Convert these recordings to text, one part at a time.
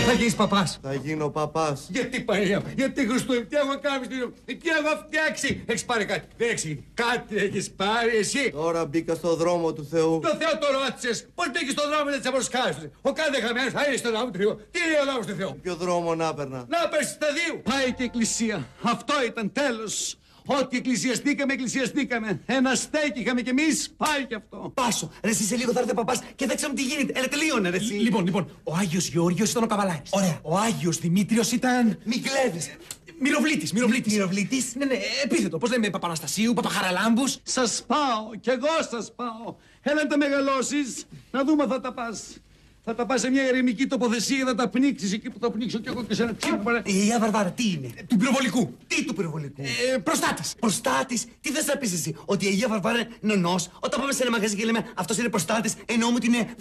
Θα γίνεις παπάς. Θα γίνω παπάς. Γιατί Παναγία, γιατί Χριστούγεννα, τι έχω κάνει στην τι έχω φτιάξει. Έχεις πάρει κάτι, δεν έχεις κάτι, έχεις πάρει εσύ. Τώρα μπήκα στο δρόμο του Θεού. Το Θεό το ρώτησες, πώς μπήκες στον δρόμο της αποσκάσης. Ο κάθε χαμένος θα είναι στον δρόμο του Θεού. Τι είναι ο δρόμος του Θεού. Ποιο δρόμο να έπαιρνα. Να πες στα δύο. Πάει και η εκκλησία. Αυτό ήταν τέλος. Ό,τι εκκλησιαστήκαμε. Ένα στέκι είχαμε κι εμείς, πάει κι αυτό. Πάσο, ρε εσύ σε λίγο θα έρθει ο παπάς και δεν ξέρουμε τι γίνεται. Έλα τελείωνε ρε εσύ. Λοιπόν, ο Άγιος Γεώργιος ήταν ο Καβαλάρης. Ωραία. Ο Άγιος Δημήτριος ήταν... Μην κλέβεις. Μυροβλήτης. Μυροβλήτης. Ναι, επίθετο. Πώς λέμε, Παπαναστασίου, Παπαχαραλάμπους. Σας πάω, κι εγώ σας πάω. Έλα να τα μεγαλώσεις, να δούμε αν θα τα πας. Θα τα πας σε μια ερημική τοποθεσία, θα τα πνίξεις εκεί που θα πνίξω κι εγώ και σε ένα τσίπ. Η Αγία Βαρβάρα τι είναι. Του πυροβολικού. Τι του πυροβολικού. Προστάτης. Προστάτης. Τι θες να πεις εσύ. Ότι η Αγία Βαρβάρα είναι νονός. Όταν πάμε σε ένα μαγαζί και λέμε αυτός είναι προστάτης, εννοούμε ότι είναι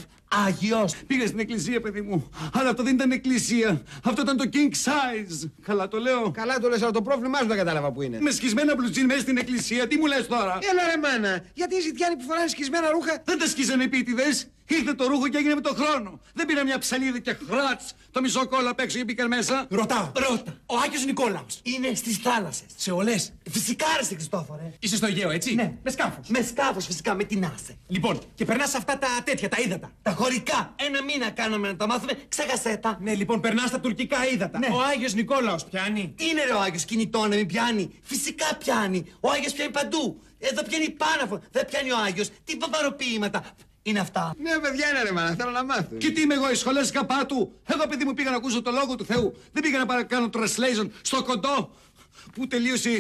Άγιος. Πήγα στην εκκλησία, παιδί μου. Αλλά αυτό δεν ήταν εκκλησία. Αυτό ήταν το king size. Καλά το λέω. Καλά το λες, αλλά το πρόβλημά σου δεν κατάλαβα που είναι. Με σκισμένα μπλουτζίν μέσα στην εκκλησία. Τι μου λες τώρα. Έλα ρε μάνα, γιατί οι ζητιάνοι που φοράνε σκισμένα ρούχα. Δεν τα σκίζανε επίτηδες. Ήρθε το ρούχο και έγινε με το χρόνο. Δεν πήρα μια ψαλίδα και χράτς το μισό κόλλο απ' έξω και μπήκαν μέσα. Ρώτα. Ο Άγιος Νικόλαος. Είναι στις θάλασσες. Σε όλες. Φυσικά ρε σε Χριστόφορε. Είσαι στο Αιγαίο, έτσι. Ναι. Με σκάφος. Με σκάφος φυσικά, με την άσε. Λοιπόν, και περνάς αυτά τα τέτοια, τα ύδατα. Τα χωρικά. Ένα μήνα κάναμε να τα μάθουμε, ξέχασέ τα. Ναι, λοιπόν, περνάς τα τουρκικά ύδατα. Ναι. Ο Άγιος Νικόλαος πιάνει. Τι είναι ρε ο Άγιος κινητό να μην πιάνει. Φυσικά πιάνει. Ο Άγιος πιάνει παντού. Εδώ πιάνει πάναφο. Δεν πιάνει ο Άγιος. Τι παπαροποίηματα είναι αυτά. Ναι, παιδιά είναι ρε μάνα, θέλω να μάθω. Και τι είμαι εγώ, οι σχολές καπάτου. Εγώ, παιδί μου, πήγα να ακούσω το λόγο του Θεού. Δεν πήγα να κάνω translation στο κοντό. Που τελείωσε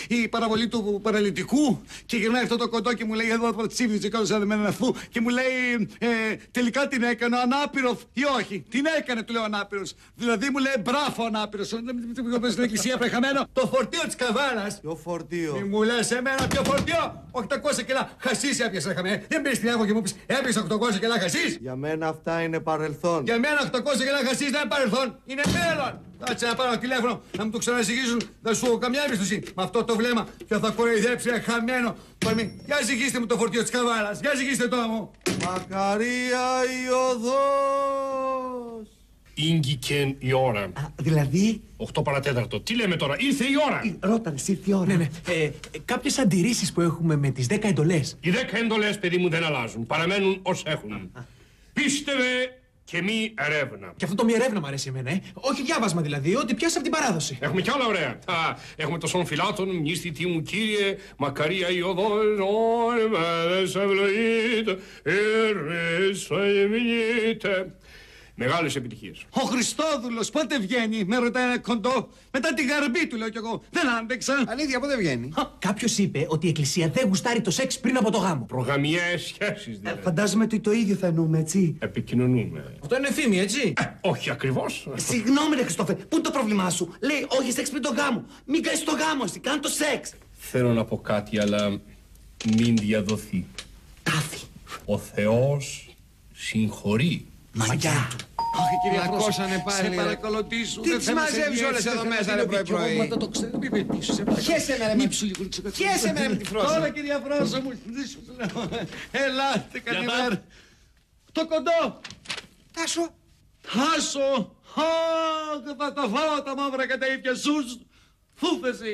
η παραβολή του παραλυτικού και γυρνάει αυτό το κοντό και μου λέει εδώ τσίβησε κάτω σαν εμένα αυτού και μου λέει τελικά την έκανε ο ανάπηρος ή όχι. Την έκανε, του λέω ανάπηρος. Δηλαδή μου λέει μπράφο ανάπηρος. Στην εκκλησία πρεχαμένο το φορτίο της Καβάλας. Ποιο φορτίο. Τι μου λες εμένα ποιο φορτίο. 800 κιλά χασίς έπιασα χαμένε. Δεν πήρες τηλέφωνο και μου πεις έπιασα 800 κιλά χασίς. Για μένα αυτά είναι παρελθόν. Για μένα 800 κιλά χασίς δεν είναι παρελθόν. Είναι μέλλον. Κάτσε να πάρω τηλέφωνο να μου το ξανασυγήσουν. Δεν σου έχω καμιά εμπιστοσύνη. Με αυτό το βλέμμα ποιο θα κοροϊδέψει ένα χαμένο. Για ζυγίστε μου το φορτίο της Καβάλας. Για ζυγίστε το μου. Μακαρία η οδός. Ήγγικεν η ώρα. Δηλαδή. 8 παρατέταρτο. Τι λέμε τώρα, ήρθε η ώρα. Ρώτανε, ήρθε η ώρα. Ναι. Κάποιες αντιρρήσεις που έχουμε με τις 10 εντολές. Οι 10 εντολές, παιδί μου, δεν αλλάζουν. Παραμένουν ως έχουν. Πίστευε και μη ερεύνα. Και αυτό το μη ερεύνα μου αρέσει εμένα, Όχι διάβασμα δηλαδή, ότι πιάσα από την παράδοση. Έχουμε κι άλλα ωραία. Έχουμε το Σον Φιλάτων, μνήστητή μου κύριε, μακαρία η οδός, όνεμέδες ευλογείτε, ήρες εμεινείτε. Μεγάλες επιτυχίες. Ο Χριστόδουλος πότε βγαίνει, με ρωτάει ένα κοντό. Μετά τη γαρμπή του λέω κι εγώ. Δεν άντεξα. Αλήθεια, πότε βγαίνει. Κάποιος είπε ότι η εκκλησία δεν γουστάρει το σεξ πριν από το γάμο. Προγαμιαίες σχέσεις δηλαδή. Φαντάζομαι ότι το ίδιο θα εννοούμε, έτσι. Επικοινωνούμε. Αυτό είναι φήμη, έτσι. Όχι ακριβώς. Συγγνώμη, ρε Χριστόφε, πού είναι το πρόβλημά σου. Λέει, όχι σεξ πριν τον γάμο. Μην κάνεις το γάμο, εσύ, κάνε το σεξ. Θέλω να πω κάτι, αλλά μην διαδοθεί. Τάφη. Ο Θεός συγχωρεί. Μαγιά του. Όχι, κυρία Να Φρόσα, κόσανε πάλι, σε ρε. παρακολουθήσω. Τι τις μαζεύεις όλες εδώ μέσα, ρε, πρωί-πρωί. Μα το ξέρω, μην με πείσω, σε παρακαλώ. Χέσε με, ρε, Μη με. ψου λίγο, ξεκαθαρίζω. Χέσε με, ρε, με τη Φρόσα. Τώρα, κυρία Φρόσα μου, ζήσω, σου λέω. Ελάτε, καλημέρα. Το κοντό. Τάσο. Χάσω. Αχ, θα τα φάω τα μαύρα κατά ίδια σου. Φούφεση.